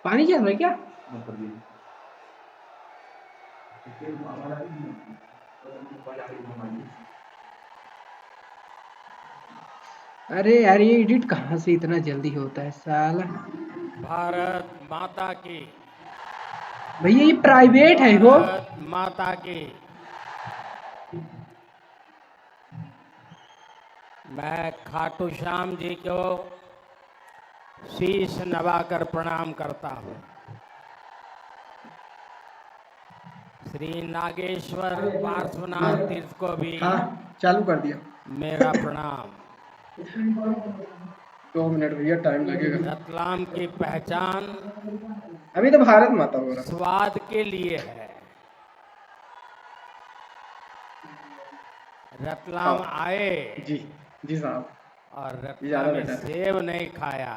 पानी चल रहा है क्या? अरे यार ये एडिट कहाँ से इतना जल्दी होता है साला। भारत माता की। भैया ये प्राइवेट है वो। भारत माता की। मैं खाटू श्याम जी को शीश नवाकर प्रणाम करता हूँ। श्री नागेश्वर हाँ पार्श्वनाथ तीर्थ को भी हाँ चालू कर दिया। मेरा प्रणाम। 2 मिनट भैया टाइम लगेगा। रतलाम की पहचान अभी तो भारत माता हो रहा। स्वाद के लिए है। हाँ रतलाम आए जी जी साहब। और ये ज़्यादा रतलामी बेटर है। सेब नहीं खाया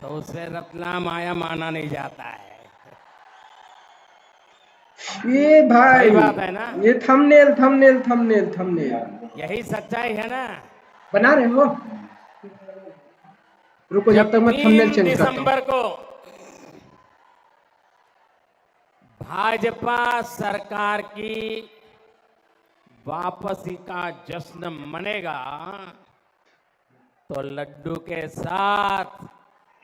तो उसे रतलाम आया माना नहीं जाता है। ये भाई सही बात है ना? ये थंबनेल थंबनेल थंबनेल थंबनेल यही सच्चाई है ना? बना रहे हो। रुको जब जब तक मैं थंबनेल 3 चेंज करता हूँ। दिसंबर को भाजपा सरकार की वापसी का जश्न मनेगा तो लड्डू के साथ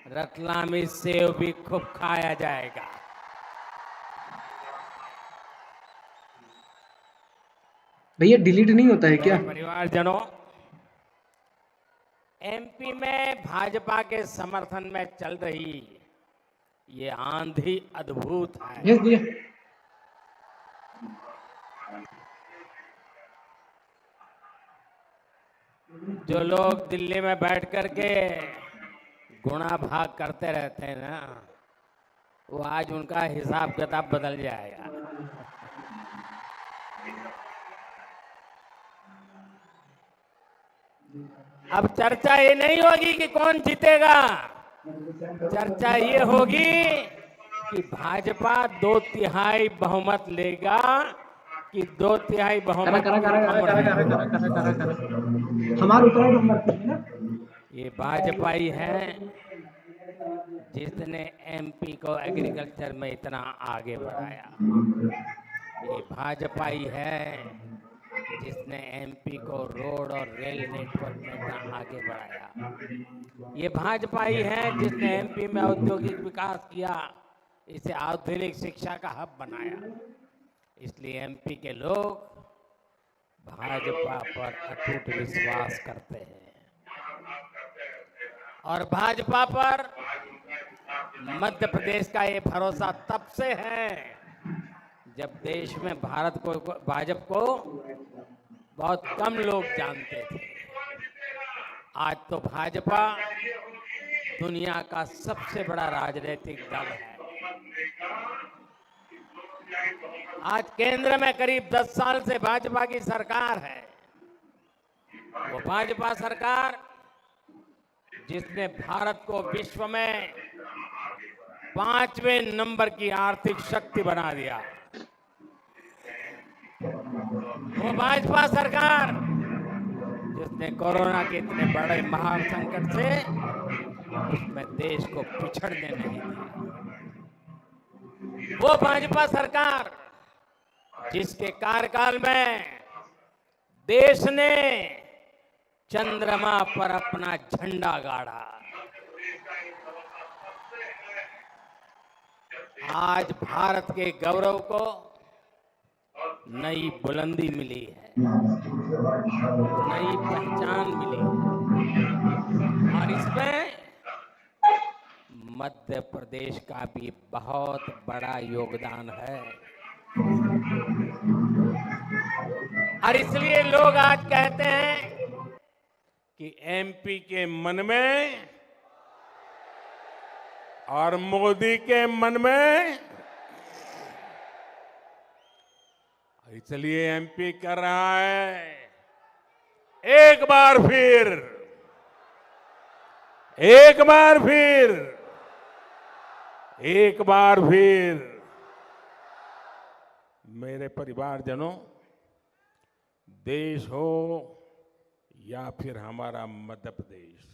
रतलामी सेव भी खूब खाया जाएगा। भैया डिलीट नहीं होता है क्या? मेरे परिवारजनों, एमपी में भाजपा के समर्थन में चल रही ये आंधी अद्भुत है। भेज दिया। जो लोग दिल्ली में बैठ करके गुणा भाग करते रहते हैं ना, वो आज उनका हिसाब किताब बदल जाएगा। अब चर्चा ये नहीं होगी कि कौन जीतेगा, चर्चा ये होगी कि भाजपा 2/3 बहुमत लेगा कि 2/3 करा बहुमत करा की करा करा कम करा करा रहेगा। करा करा करा करा हमारा उतना नंबर है ना। ये भाजपा ही है जिसने एमपी को एग्रीकल्चर में इतना आगे बढ़ाया। ये भाजपा ही है जिसने एमपी को रोड और रेल नेटवर्क में इतना आगे बढ़ाया। ये भाजपा ही है जिसने एमपी में औद्योगिक विकास किया, इसे आधुनिक शिक्षा का हब बनाया। इसलिए एमपी के लोग भाजपा पर अटूट विश्वास करते हैं और भाजपा पर मध्य प्रदेश का ये भरोसा तब से है जब देश में भाजपा को बहुत कम लोग जानते थे। आज तो भाजपा दुनिया का सबसे बड़ा राजनीतिक दल है। आज केंद्र में करीब 10 साल से भाजपा की सरकार है। वो भाजपा सरकार जिसने भारत को विश्व में 5वें नंबर की आर्थिक शक्ति बना दिया। वो भाजपा सरकार जिसने कोरोना के इतने बड़े महान संकट से उसमें देश को पिछड़ने नहीं दिया। वो भाजपा सरकार जिसके कार्यकाल में देश ने चंद्रमा पर अपना झंडा गाड़ा। आज भारत के गौरव को नई बुलंदी मिली है, नई पहचान मिली है और इसमें मध्य प्रदेश का भी बहुत बड़ा योगदान है। और इसलिए लोग आज कहते हैं कि एमपी के मन में और मोदी के मन में, इसलिए एमपी कर रहा है एक बार फिर एक बार फिर एक बार फिर मेरे परिवारजनों, देश हो या फिर हमारा मध्य प्रदेश,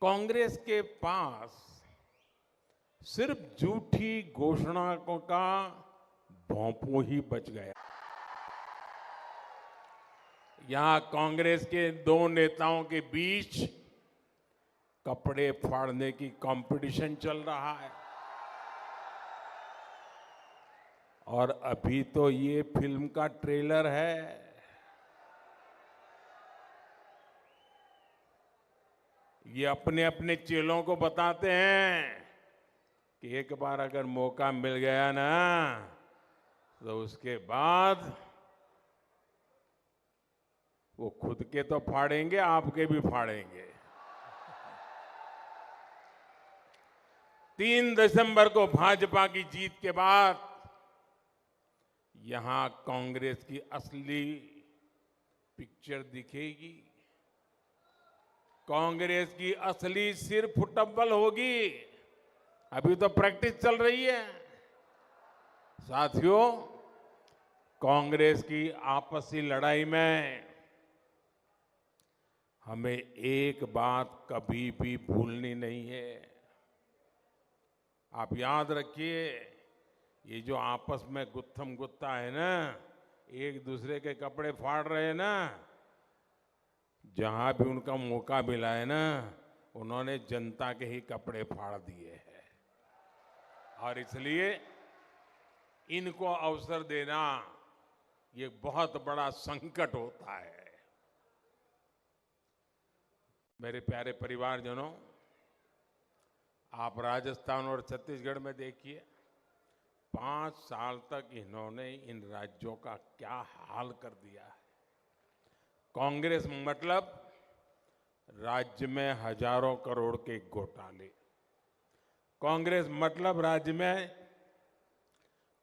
कांग्रेस के पास सिर्फ झूठी घोषणाओं का भोंपू ही बच गया। यहां कांग्रेस के दो नेताओं के बीच कपड़े फाड़ने की कंपटीशन चल रहा है। और अभी तो ये फिल्म का ट्रेलर है। ये अपने अपने चेलों को बताते हैं कि एक बार अगर मौका मिल गया ना तो उसके बाद वो खुद के तो फाड़ेंगे, आपके भी फाड़ेंगे। 3 दिसंबर को भाजपा की जीत के बाद यहां कांग्रेस की असली पिक्चर दिखेगी। कांग्रेस की असली सिर फुटबॉल होगी। अभी तो प्रैक्टिस चल रही है। साथियों, कांग्रेस की आपसी लड़ाई में हमें एक बात कभी भी भूलनी नहीं है। आप याद रखिए, ये जो आपस में गुत्थम गुत्ता है ना, एक दूसरे के कपड़े फाड़ रहे हैं ना, जहां भी उनका मौका मिला है ना, उन्होंने जनता के ही कपड़े फाड़ दिए हैं। और इसलिए इनको अवसर देना ये बहुत बड़ा संकट होता है। मेरे प्यारे परिवारजनों, आप राजस्थान और छत्तीसगढ़ में देखिए, 5 साल तक इन्होंने इन राज्यों का क्या हाल कर दिया है। कांग्रेस मतलब राज्य में हजारों करोड़ के घोटाले, कांग्रेस मतलब राज्य में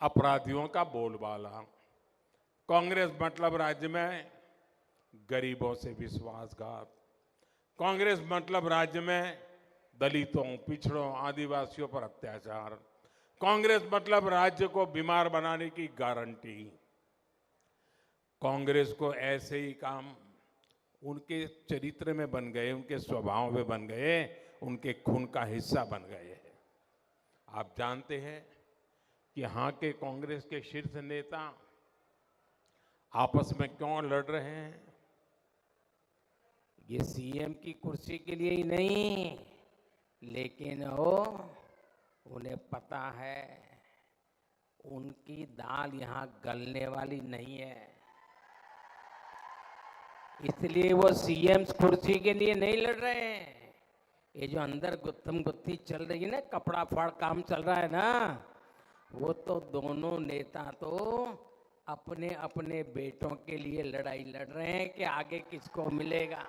अपराधियों का बोलबाला, कांग्रेस मतलब राज्य में गरीबों से विश्वासघात, कांग्रेस मतलब राज्य में दलितों, पिछड़ों, आदिवासियों पर अत्याचार, कांग्रेस मतलब राज्य को बीमार बनाने की गारंटी। कांग्रेस को ऐसे ही काम उनके चरित्र में बन गए, उनके स्वभाव में बन गए, उनके खून का हिस्सा बन गए हैं। आप जानते हैं कि यहाँ के कांग्रेस के शीर्ष नेता आपस में क्यों लड़ रहे हैं? ये सीएम की कुर्सी के लिए ही नहीं, लेकिन वो उन्हें पता है उनकी दाल यहाँ गलने वाली नहीं है। इसलिए वो सीएम कुर्सी के लिए नहीं लड़ रहे हैं। ये जो अंदर गुत्थम गुत्थी चल रही है ना, कपड़ा फाड़ काम चल रहा है ना, वो तो दोनों नेता तो अपने अपने बेटों के लिए लड़ाई लड़ रहे हैं कि आगे किसको मिलेगा।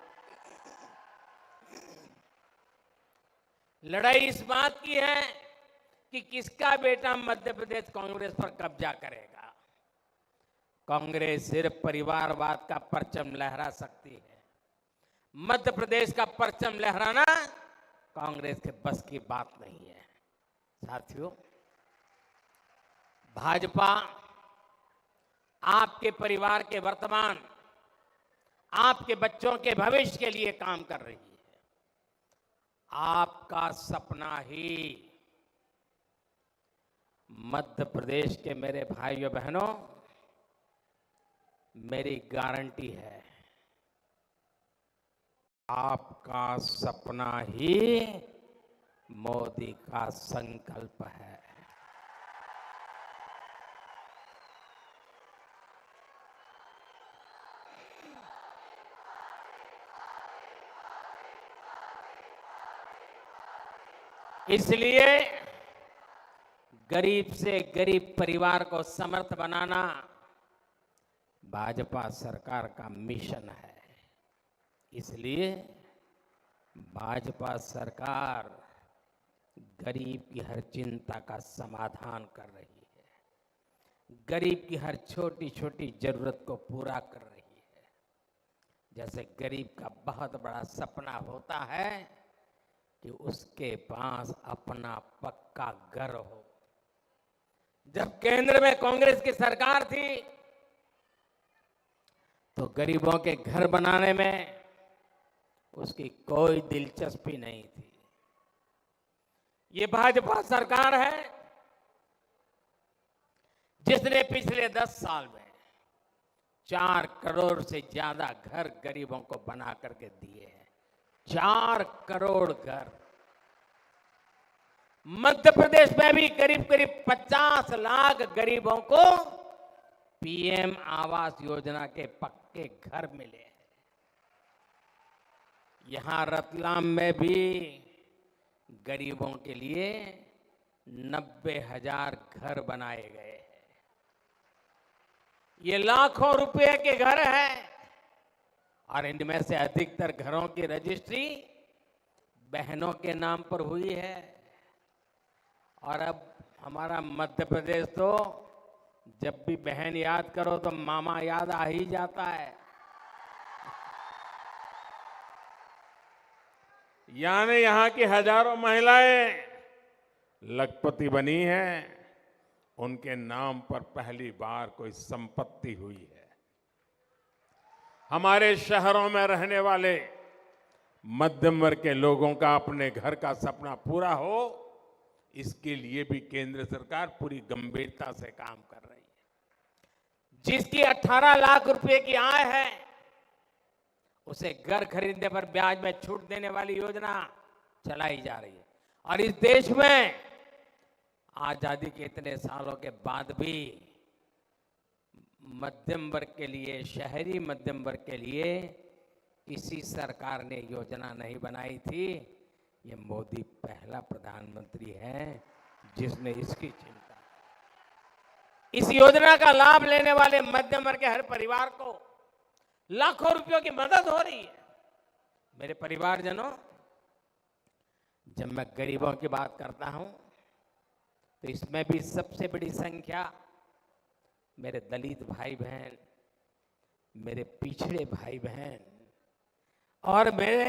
लड़ाई इस बात की है कि किसका बेटा मध्य प्रदेश कांग्रेस पर कब्जा करेगा। कांग्रेस सिर्फ परिवारवाद का परचम लहरा सकती है। मध्य प्रदेश का परचम लहराना कांग्रेस के बस की बात नहीं है। साथियों, भाजपा आपके परिवार के वर्तमान, आपके बच्चों के भविष्य के लिए काम कर रही है। आपका सपना ही मध्य प्रदेश के मेरे भाइयों बहनों, मेरी गारंटी है, आपका सपना ही मोदी का संकल्प है। इसलिए गरीब से गरीब परिवार को समर्थ बनाना भाजपा सरकार का मिशन है। इसलिए भाजपा सरकार गरीब की हर चिंता का समाधान कर रही है, गरीब की हर छोटी छोटी जरूरत को पूरा कर रही है। जैसे गरीब का बहुत बड़ा सपना होता है कि उसके पास अपना पक्का घर हो। जब केंद्र में कांग्रेस की सरकार थी तो गरीबों के घर बनाने में उसकी कोई दिलचस्पी नहीं थी। ये भाजपा सरकार है जिसने पिछले 10 साल में 4 करोड़ से ज्यादा घर गरीबों को बना करके दिए हैं। 4 करोड़ घर। मध्य प्रदेश में भी करीब करीब 50 लाख गरीबों को पीएम आवास योजना के पक्के घर मिले हैं। यहां रतलाम में भी गरीबों के लिए 90,000 घर बनाए गए हैं। ये लाखों रुपए के घर हैं और इनमें से अधिकतर घरों की रजिस्ट्री बहनों के नाम पर हुई है। और अब हमारा मध्य प्रदेश तो जब भी बहन याद करो तो मामा याद आ ही जाता है। यानी यहां की हजारों महिलाएं लखपति बनी हैं, उनके नाम पर पहली बार कोई संपत्ति हुई है। हमारे शहरों में रहने वाले मध्यम वर्ग के लोगों का अपने घर का सपना पूरा हो, इसके लिए भी केंद्र सरकार पूरी गंभीरता से काम कर रही है। जिसकी 18 लाख रुपए की आय है उसे घर खरीदने पर ब्याज में छूट देने वाली योजना चलाई जा रही है। और इस देश में आजादी के इतने सालों के बाद भी मध्यम वर्ग के लिए, शहरी मध्यम वर्ग के लिए किसी सरकार ने योजना नहीं बनाई थी। ये मोदी पहला प्रधानमंत्री है जिसने इसकी चिंता की। इस योजना का लाभ लेने वाले मध्यम वर्ग के हर परिवार को लाखों रुपयों की मदद हो रही है। मेरे परिवारजनों, जब मैं गरीबों की बात करता हूं तो इसमें भी सबसे बड़ी संख्या मेरे दलित भाई बहन, मेरे पिछड़े भाई बहन और मेरे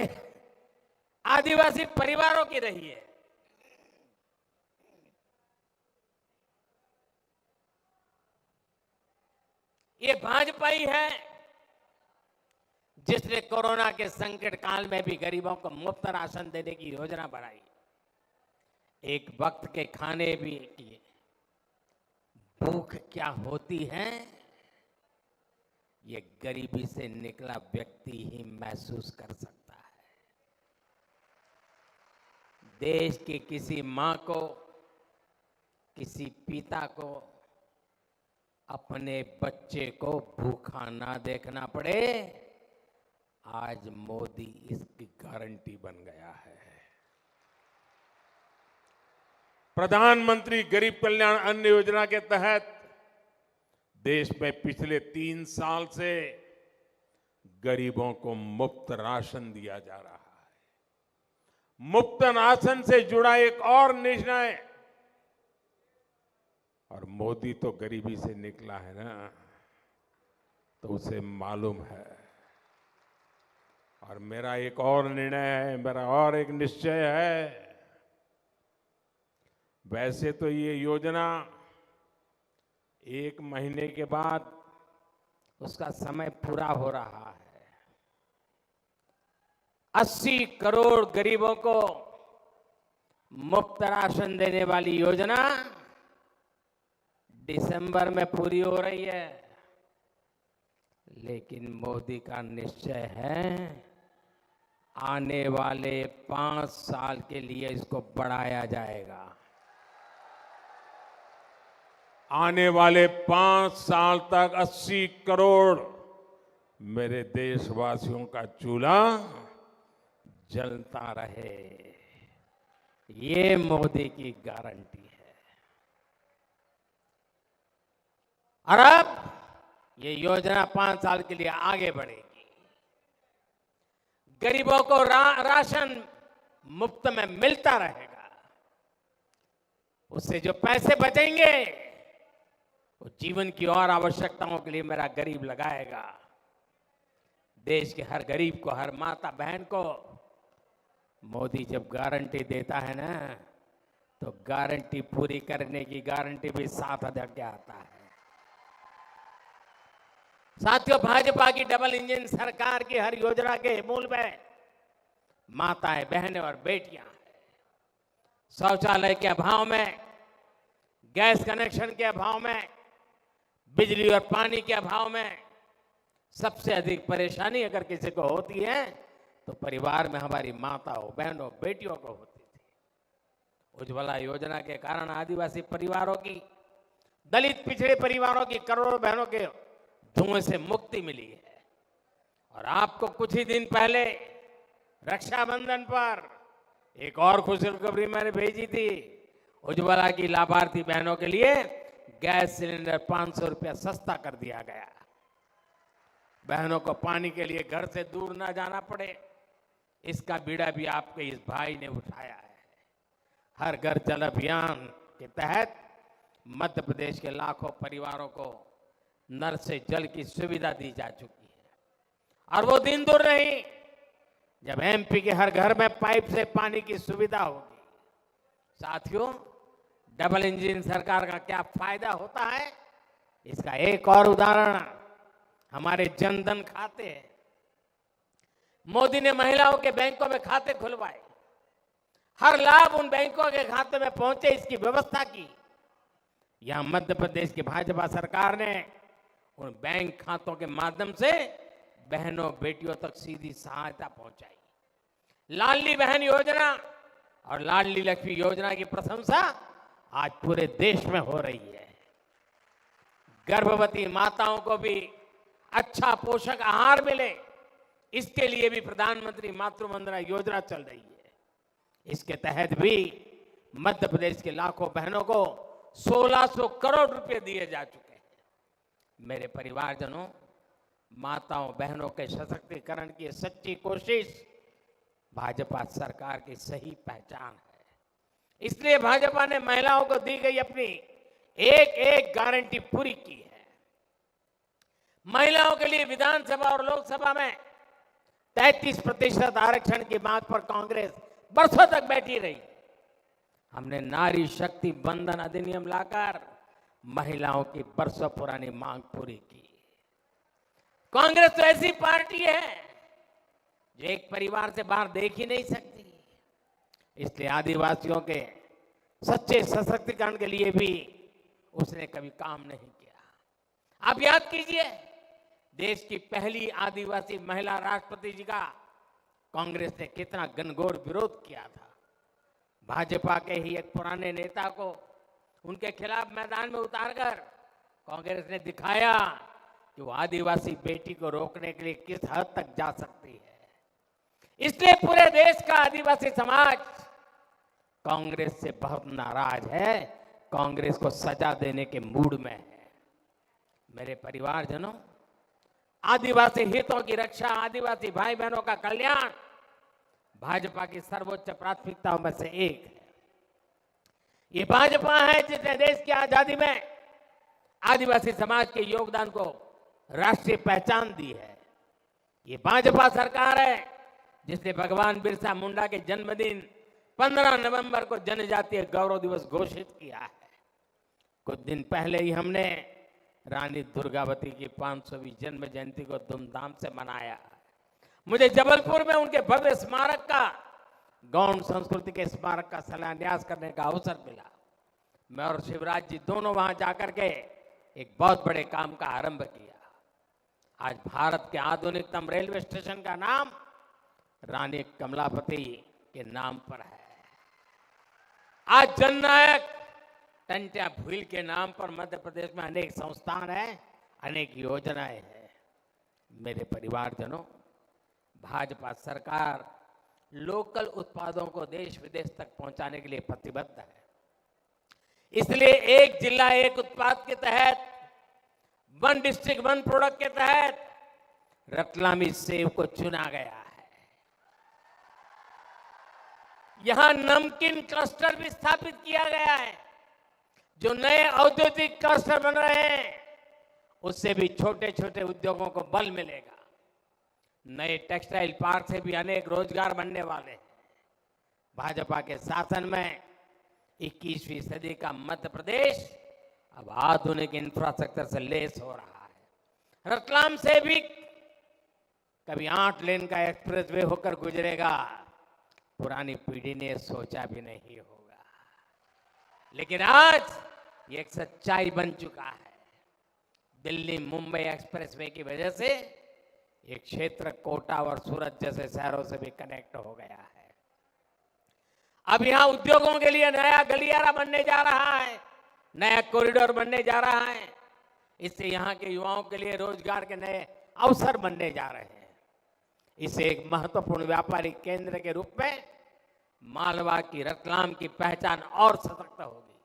आदिवासी परिवारों की रही है। ये भाजपा ही है जिसने कोरोना के संकट काल में भी गरीबों को मुफ्त राशन देने की योजना बनाई, एक वक्त के खाने भी किए। भूख क्या होती है ये गरीबी से निकला व्यक्ति ही महसूस कर सकता है। देश की किसी मां को, किसी पिता को अपने बच्चे को भूखा ना देखना पड़े, आज मोदी इसकी गारंटी बन गया है। प्रधानमंत्री गरीब कल्याण अन्न योजना के तहत देश में पिछले 3 साल से गरीबों को मुफ्त राशन दिया जा रहा है। मुफ्त राशन से जुड़ा एक और निर्णय, और मोदी तो गरीबी से निकला है ना, तो उसे मालूम है। और मेरा एक और निर्णय है, मेरा और एक निश्चय है। वैसे तो ये योजना 1 महीने के बाद उसका समय पूरा हो रहा है। 80 करोड़ गरीबों को मुफ्त राशन देने वाली योजना दिसंबर में पूरी हो रही है। लेकिन मोदी का निश्चय है आने वाले 5 साल के लिए इसको बढ़ाया जाएगा। आने वाले 5 साल तक 80 करोड़ मेरे देशवासियों का चूल्हा जलता रहे, ये मोदी की गारंटी है। और अब ये योजना 5 साल के लिए आगे बढ़ेगी। गरीबों को राशन मुफ्त में मिलता रहेगा। उससे जो पैसे बचेंगे वो जीवन की और आवश्यकताओं के लिए मेरा गरीब लगाएगा। देश के हर गरीब को, हर माता बहन को मोदी जब गारंटी देता है ना, तो गारंटी पूरी करने की गारंटी भी साथ के आता है। साथियों, भाजपा की डबल इंजन सरकार की हर योजना के मूल में माताएं, बहनें और बेटियां हैं। शौचालय के अभाव में, गैस कनेक्शन के अभाव में, बिजली और पानी के अभाव में सबसे अधिक परेशानी अगर किसी को होती है तो परिवार में हमारी माताओं, बहनों, बेटियों को होती थी। उज्ज्वला योजना के कारण आदिवासी परिवारों की, दलित पिछड़े परिवारों की करोड़ों बहनों के धुएं से मुक्ति मिली है। और आपको कुछ ही दिन पहले रक्षाबंधन पर एक और खुशखबरी मैंने भेजी थी। उज्ज्वला की लाभार्थी बहनों के लिए गैस सिलेंडर 500 रुपया सस्ता कर दिया गया। बहनों को पानी के लिए घर से दूर ना जाना पड़े, इसका बीड़ा भी आपके इस भाई ने उठाया है। हर घर जल अभियान के तहत मध्य प्रदेश के लाखों परिवारों को नल से जल की सुविधा दी जा चुकी है। और वो दिन दूर नहीं जब एमपी के हर घर में पाइप से पानी की सुविधा होगी। साथियों, डबल इंजन सरकार का क्या फायदा होता है, इसका एक और उदाहरण हमारे जनधन खाते हैं। मोदी ने महिलाओं के बैंकों में खाते खुलवाए, हर लाभ उन बैंकों के खाते में पहुंचे, इसकी व्यवस्था की। यहां मध्य प्रदेश की भाजपा सरकार ने उन बैंक खातों के माध्यम से बहनों, बेटियों तक सीधी सहायता पहुंचाई। लाडली बहन योजना और लाडली लक्ष्मी योजना की प्रशंसा आज पूरे देश में हो रही है। गर्भवती माताओं को भी अच्छा पोषक आहार मिले, इसके लिए भी प्रधानमंत्री मातृ वंदना योजना चल रही है। इसके तहत भी मध्य प्रदेश के लाखों बहनों को 1600 करोड़ रुपए दिए जा चुके हैं। मेरे परिवारजनों, माताओं, बहनों के सशक्तिकरण की सच्ची कोशिश भाजपा सरकार की सही पहचान है। इसलिए भाजपा ने महिलाओं को दी गई अपनी एक एक गारंटी पूरी की है। महिलाओं के लिए विधानसभा और लोकसभा में 33% आरक्षण की मांग पर कांग्रेस बरसों तक बैठी रही। हमने नारी शक्ति बंधन अधिनियम लाकर महिलाओं की बरसों पुरानी मांग पूरी की। कांग्रेस तो ऐसी पार्टी है जो एक परिवार से बाहर देख ही नहीं सकती। इसलिए आदिवासियों के सच्चे सशक्तिकरण के लिए भी उसने कभी काम नहीं किया। आप याद कीजिए, देश की पहली आदिवासी महिला राष्ट्रपति जी का कांग्रेस ने कितना घनघोर विरोध किया था। भाजपा के ही एक पुराने नेता को उनके खिलाफ मैदान में उतारकर कांग्रेस ने दिखाया कि वो आदिवासी बेटी को रोकने के लिए किस हद तक जा सकती है। इसलिए पूरे देश का आदिवासी समाज कांग्रेस से बहुत नाराज है, कांग्रेस को सजा देने के मूड में है। मेरे परिवारजनों, आदिवासी हितों की रक्षा, आदिवासी भाई बहनों का कल्याण भाजपा की सर्वोच्च प्राथमिकताओं में से एक है। ये भाजपा है जिसने देश की आजादी में आदिवासी समाज के योगदान को राष्ट्रीय पहचान दी है। ये भाजपा सरकार है जिसने भगवान बिरसा मुंडा के जन्मदिन 15 नवंबर को जनजातीय गौरव दिवस घोषित किया है। कुछ दिन पहले ही हमने रानी दुर्गावती की 500वीं जन्म जयंती को धूमधाम से मनाया। मुझे जबलपुर में उनके भव्य स्मारक का, गौड़ संस्कृति के स्मारक का शिलान्यास करने का अवसर मिला। मैं और शिवराज जी दोनों वहां जाकर के एक बहुत बड़े काम का आरंभ किया। आज भारत के आधुनिकतम रेलवे स्टेशन का नाम रानी कमलापति के नाम पर है। आज जननायक टंट्या भील के नाम पर मध्य प्रदेश में अनेक संस्थान हैं, अनेक योजनाएं हैं। मेरे परिवारजनों, भाजपा सरकार लोकल उत्पादों को देश विदेश तक पहुंचाने के लिए प्रतिबद्ध है। इसलिए एक जिला एक उत्पाद के तहत, वन डिस्ट्रिक्ट वन प्रोडक्ट के तहत रतलामी सेब को चुना गया है। यहां नमकीन क्लस्टर भी स्थापित किया गया है। जो नए औद्योगिक क्लस्टर बन रहे हैं उससे भी छोटे छोटे उद्योगों को बल मिलेगा। नए टेक्सटाइल पार्क से भी अनेक रोजगार बनने वाले हैं। भाजपा के शासन में 21वीं सदी का मध्य प्रदेश अब आधुनिक इंफ्रास्ट्रक्चर से लैस हो रहा है। रतलाम से भी कभी 8 लेन का एक्सप्रेसवे होकर गुजरेगा, पुरानी पीढ़ी ने सोचा भी नहीं होगा। लेकिन आज ये एक सच्चाई बन चुका है। दिल्ली मुंबई एक्सप्रेसवे की वजह से ये क्षेत्र कोटा और सूरत जैसे शहरों से भी कनेक्ट हो गया है। अब यहां उद्योगों के लिए नया गलियारा बनने जा रहा है, नया कॉरिडोर बनने जा रहा है। इससे यहां के युवाओं के लिए रोजगार के नए अवसर बनने जा रहे हैं। इसे एक महत्वपूर्ण व्यापारिक केंद्र के रूप में मालवा की, रतलाम की पहचान और सशक्त होगी।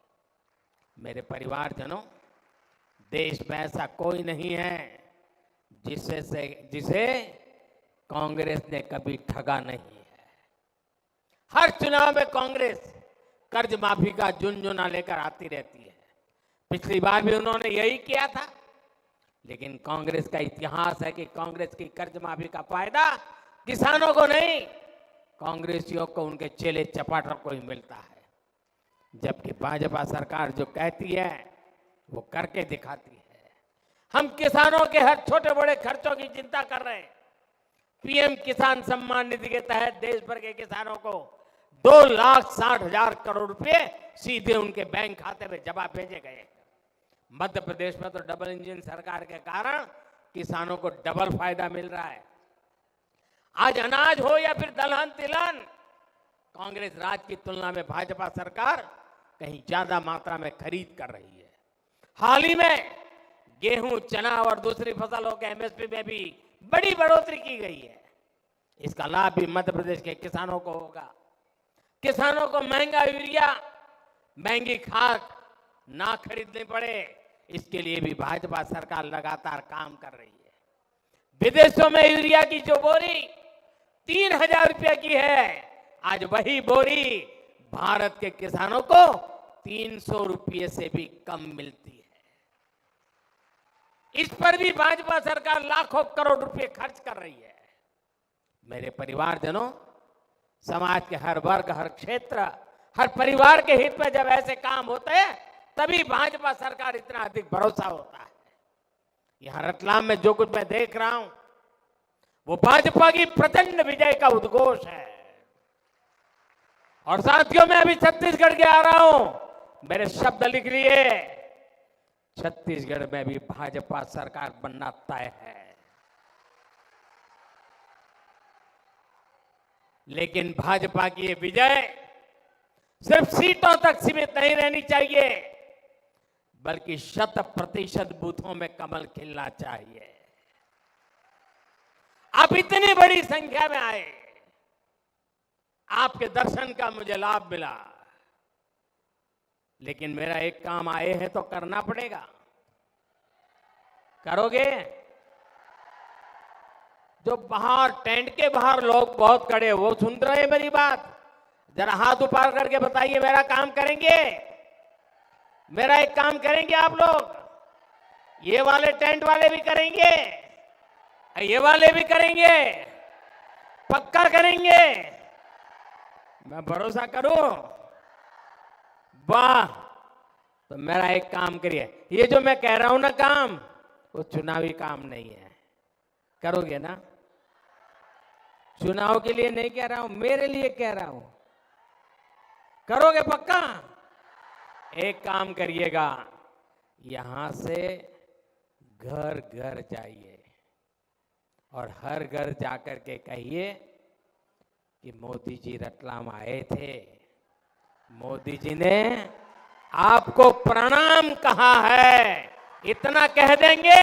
मेरे परिवारजनों, देश में ऐसा कोई नहीं है जिसे कांग्रेस ने कभी ठगा नहीं है। हर चुनाव में कांग्रेस कर्ज माफी का झुनझुना लेकर आती रहती है। पिछली बार भी उन्होंने यही किया था। लेकिन कांग्रेस का इतिहास है कि कांग्रेस की कर्ज माफी का फायदा किसानों को नहीं, कांग्रेसियों को, उनके चेले चपाटर को ही मिलता है। जबकि भाजपा सरकार जो कहती है वो करके दिखाती है। हम किसानों के हर छोटे बड़े खर्चों की चिंता कर रहे हैं। पीएम किसान सम्मान निधि के तहत देश भर के किसानों को 2,60,000 करोड़ रुपए सीधे उनके बैंक खाते में जमा भेजे गए। मध्य प्रदेश में तो डबल इंजन सरकार के कारण किसानों को डबल फायदा मिल रहा है। आज अनाज हो या फिर दलहन तिलहन, कांग्रेस राज की तुलना में भाजपा सरकार कहीं ज्यादा मात्रा में खरीद कर रही है। हाल ही में गेहूं, चना और दूसरी फसलों के एमएसपी में भी बड़ी बढ़ोतरी की गई है। इसका लाभ भी मध्य प्रदेश के किसानों को होगा। किसानों को महंगा यूरिया, महंगी खाद ना खरीदनी पड़े, इसके लिए भी भाजपा सरकार लगातार काम कर रही है। विदेशों में यूरिया की जो बोरी 3,000 रुपये की है, आज वही बोरी भारत के किसानों को 300 रुपये से भी कम मिलती है। इस पर भी भाजपा सरकार लाखों करोड़ रुपए खर्च कर रही है। मेरे परिवारजनों, समाज के हर वर्ग, हर क्षेत्र, हर परिवार के हित में जब ऐसे काम होते हैं तभी भाजपा सरकार इतना अधिक भरोसा होता है। यहां रतलाम में जो कुछ मैं देख रहा हूं वो भाजपा की प्रचंड विजय का उद्घोष है। और साथियों, मैं अभी छत्तीसगढ़ के आ रहा हूं, मेरे शब्द लिख लिए। छत्तीसगढ़ में भी भाजपा सरकार बनना तय है। लेकिन भाजपा की ये विजय सिर्फ सीटों तक सीमित नहीं रहनी चाहिए, बल्कि 100% बूथों में कमल खिलना चाहिए। आप इतनी बड़ी संख्या में आए, आपके दर्शन का मुझे लाभ मिला। लेकिन मेरा एक काम आए हैं तो करना पड़ेगा। करोगे? जो बाहर टेंट के बाहर लोग बहुत खड़े, वो सुन रहे हैं मेरी बात? जरा हाथ ऊपर करके बताइए, मेरा काम करेंगे? मेरा एक काम करेंगे आप लोग? ये वाले टेंट वाले भी करेंगे, ये वाले भी करेंगे, पक्का करेंगे? मैं भरोसा करूं? वाह! तो मेरा एक काम करिए। ये जो मैं कह रहा हूं ना काम, वो चुनावी काम नहीं है। करोगे ना? चुनाव के लिए नहीं कह रहा हूं, मेरे लिए कह रहा हूं। करोगे पक्का? एक काम करिएगा, यहां से घर घर जाइए और हर घर जाकर के कहिए कि मोदी जी रतलाम आए थे, मोदी जी ने आपको प्रणाम कहा है। इतना कह देंगे,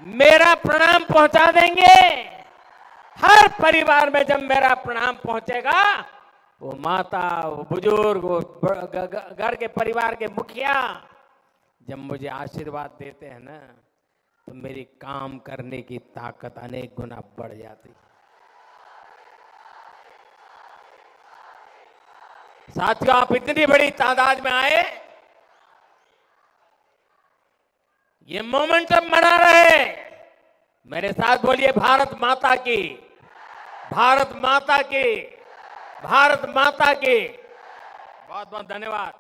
मेरा प्रणाम पहुंचा देंगे। हर परिवार में जब मेरा प्रणाम पहुंचेगा, वो माता, वो बुजुर्ग, वो घर के परिवार के मुखिया जब मुझे आशीर्वाद देते हैं ना, तो मेरी काम करने की ताकत अनेक गुना बढ़ जाती है। साथियों, आप इतनी बड़ी तादाद में आए, ये मोमेंटम बना रहे। मेरे साथ बोलिए, भारत माता की, भारत माता की, भारत माता की। बहुत बहुत धन्यवाद।